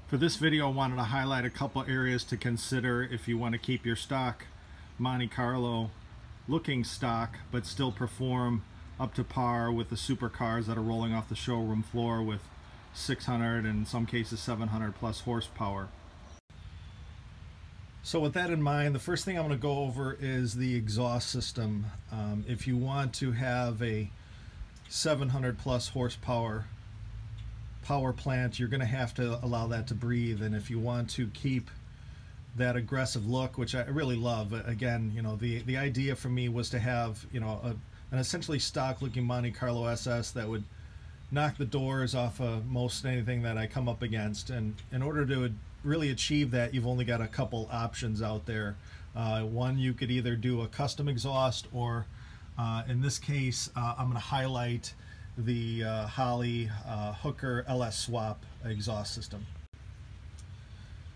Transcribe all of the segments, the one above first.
For this video, I wanted to highlight a couple areas to consider if you want to keep your stock Monte Carlo looking stock, but still perform up to par with the supercars that are rolling off the showroom floor with 600 and in some cases 700 plus horsepower. So with that in mind, the first thing I'm going to go over is the exhaust system. If you want to have a 700 plus horsepower power plant, you're going to have to allow that to breathe. And if you want to keep that aggressive look, which I really love, again, you know, the idea for me was to have, you know, an essentially stock looking Monte Carlo SS that would knock the doors off of most anything that I come up against. And in order to really achieve that, you've only got a couple options out there. One, you could either do a custom exhaust, or in this case, I'm going to highlight the Holley Hooker LS swap exhaust system.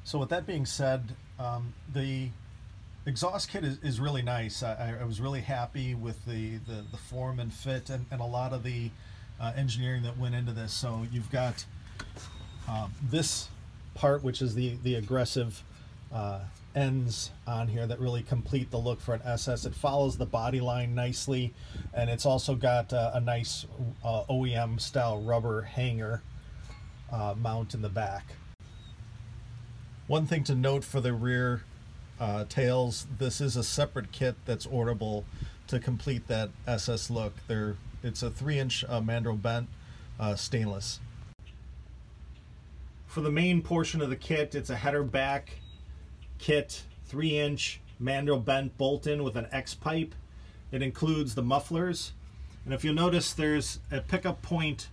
So with that being said, the exhaust kit is really nice. I was really happy with the form and fit and a lot of the engineering that went into this. So you've got this part, which is the aggressive ends on here that really complete the look for an SS. It follows the body line nicely, and it's also got a nice OEM style rubber hanger mount in the back. One thing to note for the rear tails, this is a separate kit that's orderable to complete that SS look. It's a 3-inch Mandrel bent stainless. For the main portion of the kit, it's a header back kit, 3-inch Mandrel bent bolt-in with an X pipe. It includes the mufflers, and if you'll notice, there's a pickup point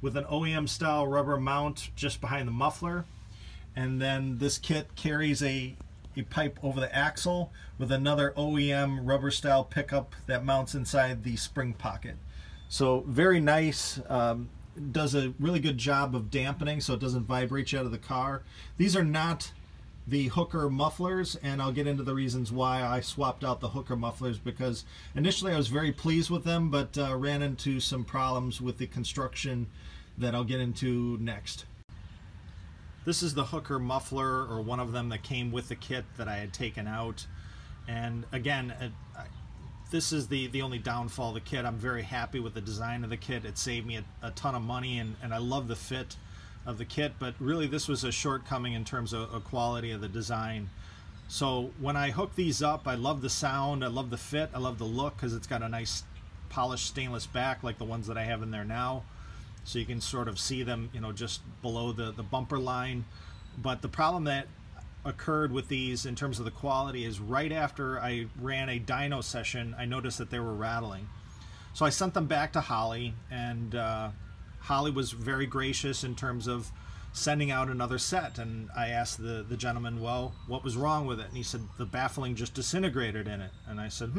with an OEM style rubber mount just behind the muffler, and then this kit carries a pipe over the axle with another OEM rubber style pickup that mounts inside the spring pocket. So very nice. Does a really good job of dampening so it doesn't vibrate you out of the car. These are not the Hooker mufflers, and I'll get into the reasons why I swapped out the Hooker mufflers, because initially I was very pleased with them, but ran into some problems with the construction that I'll get into next. This is the Hooker muffler, or one of them that came with the kit that I had taken out. And again, this is the only downfall of the kit. I'm very happy with the design of the kit. It saved me a ton of money, and I love the fit of the kit, but really this was a shortcoming in terms of quality of the design. So when I hook these up, I love the sound, I love the fit, I love the look, because it's got a nice polished stainless back like the ones that I have in there now. So you can sort of see them, you know, just below the bumper line. But the problem that occurred with these in terms of the quality is right after I ran a dyno session, I noticed that they were rattling. So I sent them back to Holley, and Holley was very gracious in terms of sending out another set. And I asked the gentleman, well, what was wrong with it? And he said the baffling just disintegrated in it. And I said,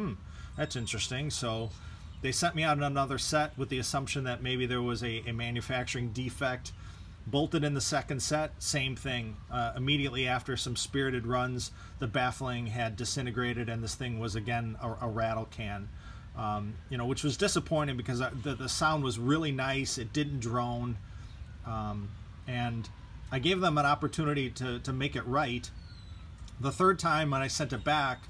that's interesting. So they sent me out another set with the assumption that maybe there was a manufacturing defect. Bolted in the second set, same thing. Immediately after some spirited runs, the baffling had disintegrated, and this thing was again a rattle can. You know, which was disappointing, because the sound was really nice. It didn't drone, and I gave them an opportunity to make it right. The third time when I sent it back,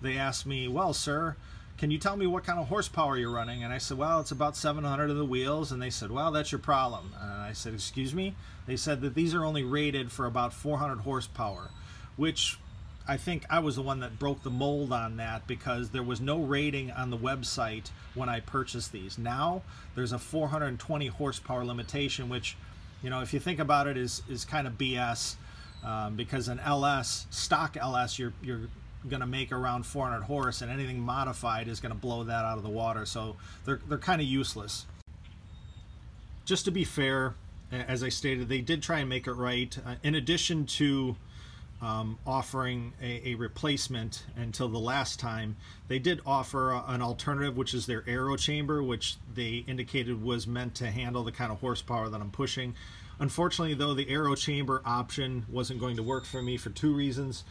they asked me, well, sir, can you tell me what kind of horsepower you're running? And I said, well, it's about 700 of the wheels. And they said, well, that's your problem. And I said, excuse me? They said that these are only rated for about 400 horsepower, which I think I was the one that broke the mold on that, because there was no rating on the website when I purchased these. Now there's a 420 horsepower limitation, which, you know, if you think about it, is kind of BS, because an LS, stock LS, you're going to make around 400 horse, and anything modified is going to blow that out of the water. So they're kind of useless. Just to be fair, as I stated, they did try and make it right. In addition to offering a replacement until the last time, they did offer an alternative, which is their aero chamber, which they indicated was meant to handle the kind of horsepower that I'm pushing. Unfortunately, though, the aero chamber option wasn't going to work for me for two reasons.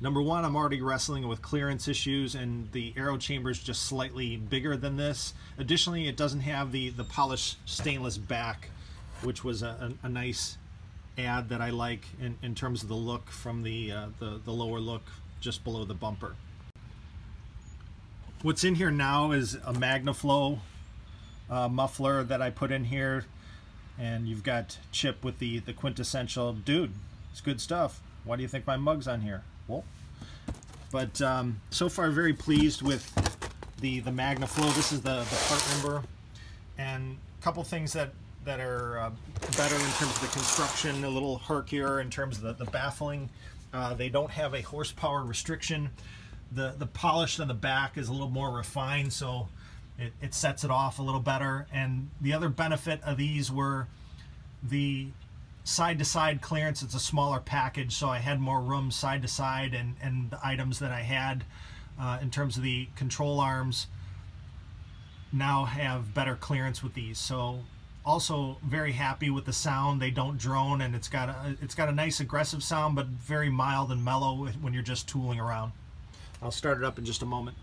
Number one, I'm already wrestling with clearance issues, and the aero chamber is just slightly bigger than this. Additionally, it doesn't have the polished stainless back, which was a nice add that I like in terms of the look from the lower look just below the bumper. What's in here now is a Magnaflow muffler that I put in here, and you've got Chip with the quintessential, dude, it's good stuff. Why do you think my mug's on here? Well, but so far very pleased with the Magnaflow. This is the part number, and a couple things that are better in terms of the construction, a little herkier in terms of the baffling. They don't have a horsepower restriction. The polish on the back is a little more refined, so it sets it off a little better. And the other benefit of these were the side-to-side clearance. It's a smaller package, so I had more room side-to-side, and the items that I had in terms of the control arms now have better clearance with these. So also very happy with the sound. They don't drone, and it's got a nice aggressive sound, but very mild and mellow when you're just tooling around. I'll start it up in just a moment.